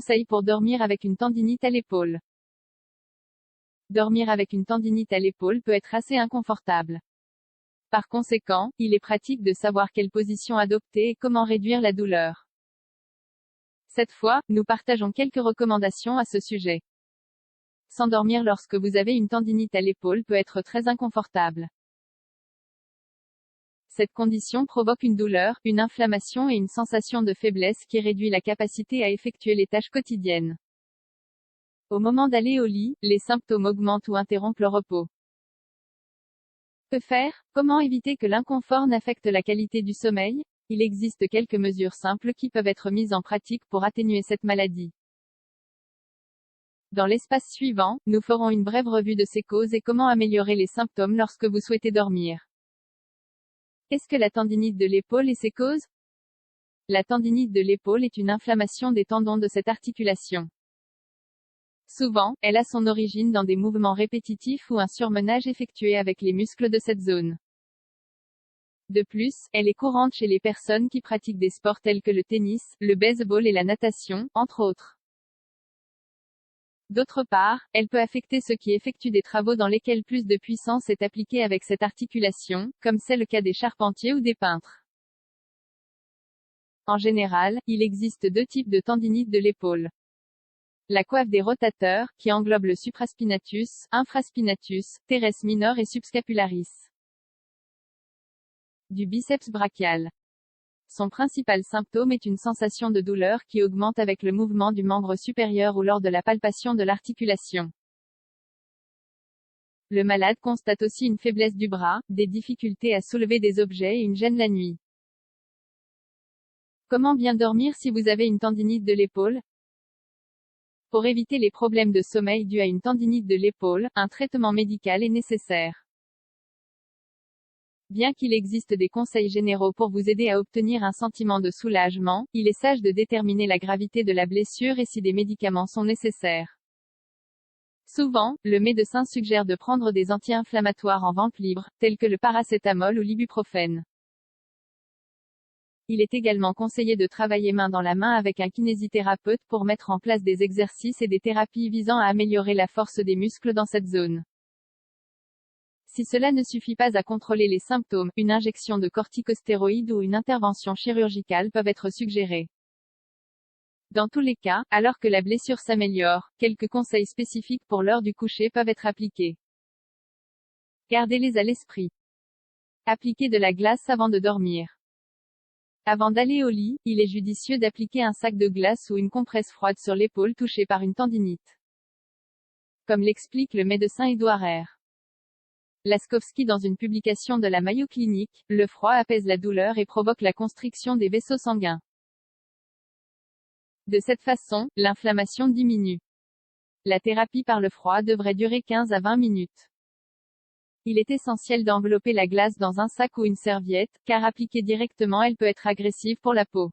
Conseils pour dormir avec une tendinite à l'épaule. Dormir avec une tendinite à l'épaule peut être assez inconfortable. Par conséquent, il est pratique de savoir quelle position adopter et comment réduire la douleur. Cette fois, nous partageons quelques recommandations à ce sujet. S'endormir lorsque vous avez une tendinite à l'épaule peut être très inconfortable. Cette condition provoque une douleur, une inflammation et une sensation de faiblesse qui réduit la capacité à effectuer les tâches quotidiennes. Au moment d'aller au lit, les symptômes augmentent ou interrompent le repos. Que faire? Comment éviter que l'inconfort n'affecte la qualité du sommeil? Il existe quelques mesures simples qui peuvent être mises en pratique pour atténuer cette maladie. Dans l'espace suivant, nous ferons une brève revue de ces causes et comment améliorer les symptômes lorsque vous souhaitez dormir. Qu'est-ce que la tendinite de l'épaule et ses causes? La tendinite de l'épaule est une inflammation des tendons de cette articulation. Souvent, elle a son origine dans des mouvements répétitifs ou un surmenage effectué avec les muscles de cette zone. De plus, elle est courante chez les personnes qui pratiquent des sports tels que le tennis, le baseball et la natation, entre autres. D'autre part, elle peut affecter ceux qui effectuent des travaux dans lesquels plus de puissance est appliquée avec cette articulation, comme c'est le cas des charpentiers ou des peintres. En général, il existe deux types de tendinite de l'épaule. La coiffe des rotateurs, qui englobe le supraspinatus, infraspinatus, teres minor et subscapularis. Du biceps brachial. Son principal symptôme est une sensation de douleur qui augmente avec le mouvement du membre supérieur ou lors de la palpation de l'articulation. Le malade constate aussi une faiblesse du bras, des difficultés à soulever des objets et une gêne la nuit. Comment bien dormir si vous avez une tendinite de l'épaule? Pour éviter les problèmes de sommeil dus à une tendinite de l'épaule, un traitement médical est nécessaire. Bien qu'il existe des conseils généraux pour vous aider à obtenir un sentiment de soulagement, il est sage de déterminer la gravité de la blessure et si des médicaments sont nécessaires. Souvent, le médecin suggère de prendre des anti-inflammatoires en vente libre, tels que le paracétamol ou l'ibuprofène. Il est également conseillé de travailler main dans la main avec un kinésithérapeute pour mettre en place des exercices et des thérapies visant à améliorer la force des muscles dans cette zone. Si cela ne suffit pas à contrôler les symptômes, une injection de corticostéroïdes ou une intervention chirurgicale peuvent être suggérées. Dans tous les cas, alors que la blessure s'améliore, quelques conseils spécifiques pour l'heure du coucher peuvent être appliqués. Gardez-les à l'esprit. Appliquez de la glace avant de dormir. Avant d'aller au lit, il est judicieux d'appliquer un sac de glace ou une compresse froide sur l'épaule touchée par une tendinite. Comme l'explique le médecin Édouard R. Laskowski dans une publication de la Mayo Clinic, le froid apaise la douleur et provoque la constriction des vaisseaux sanguins. De cette façon, l'inflammation diminue. La thérapie par le froid devrait durer 15 à 20 minutes. Il est essentiel d'envelopper la glace dans un sac ou une serviette, car appliquée directement elle peut être agressive pour la peau.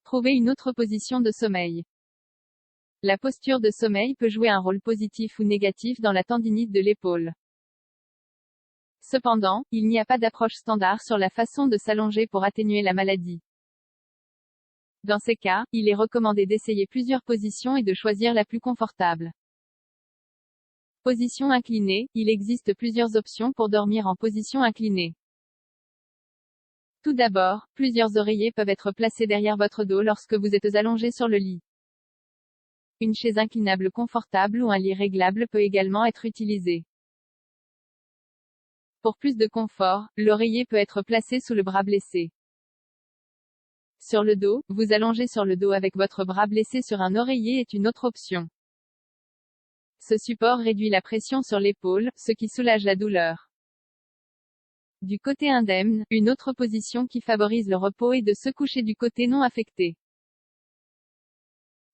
Trouvez une autre position de sommeil. La posture de sommeil peut jouer un rôle positif ou négatif dans la tendinite de l'épaule. Cependant, il n'y a pas d'approche standard sur la façon de s'allonger pour atténuer la maladie. Dans ces cas, il est recommandé d'essayer plusieurs positions et de choisir la plus confortable. Position inclinée, il existe plusieurs options pour dormir en position inclinée. Tout d'abord, plusieurs oreillers peuvent être placés derrière votre dos lorsque vous êtes allongé sur le lit. Une chaise inclinable confortable ou un lit réglable peut également être utilisé. Pour plus de confort, l'oreiller peut être placé sous le bras blessé. Sur le dos, vous allongez sur le dos avec votre bras blessé sur un oreiller est une autre option. Ce support réduit la pression sur l'épaule, ce qui soulage la douleur. Du côté indemne, une autre position qui favorise le repos est de se coucher du côté non affecté.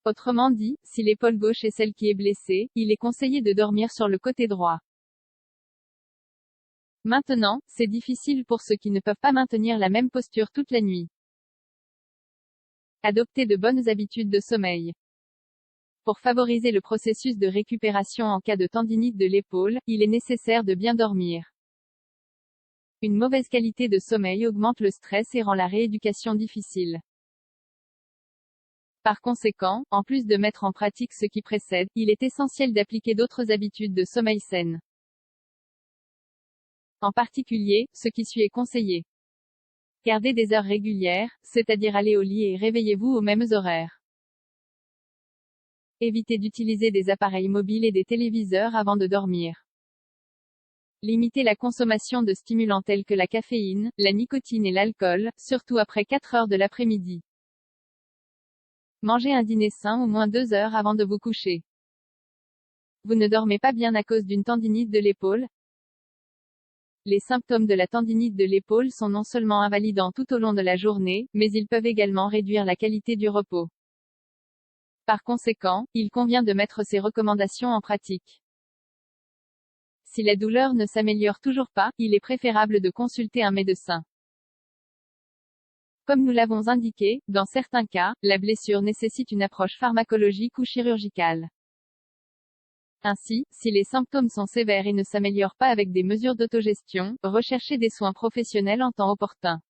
Autrement dit, si l'épaule gauche est celle qui est blessée, il est conseillé de dormir sur le côté droit. Maintenant, c'est difficile pour ceux qui ne peuvent pas maintenir la même posture toute la nuit. Adoptez de bonnes habitudes de sommeil. Pour favoriser le processus de récupération en cas de tendinite de l'épaule, il est nécessaire de bien dormir. Une mauvaise qualité de sommeil augmente le stress et rend la rééducation difficile. Par conséquent, en plus de mettre en pratique ce qui précède, il est essentiel d'appliquer d'autres habitudes de sommeil saines. En particulier, ce qui suit est conseillé. Gardez des heures régulières, c'est-à-dire allez au lit et réveillez-vous aux mêmes horaires. Évitez d'utiliser des appareils mobiles et des téléviseurs avant de dormir. Limitez la consommation de stimulants tels que la caféine, la nicotine et l'alcool, surtout après 4 heures de l'après-midi. Mangez un dîner sain au moins 2 heures avant de vous coucher. Vous ne dormez pas bien à cause d'une tendinite de l'épaule? Les symptômes de la tendinite de l'épaule sont non seulement invalidants tout au long de la journée, mais ils peuvent également réduire la qualité du repos. Par conséquent, il convient de mettre ces recommandations en pratique. Si la douleur ne s'améliore toujours pas, il est préférable de consulter un médecin. Comme nous l'avons indiqué, dans certains cas, la blessure nécessite une approche pharmacologique ou chirurgicale. Ainsi, si les symptômes sont sévères et ne s'améliorent pas avec des mesures d'autogestion, recherchez des soins professionnels en temps opportun.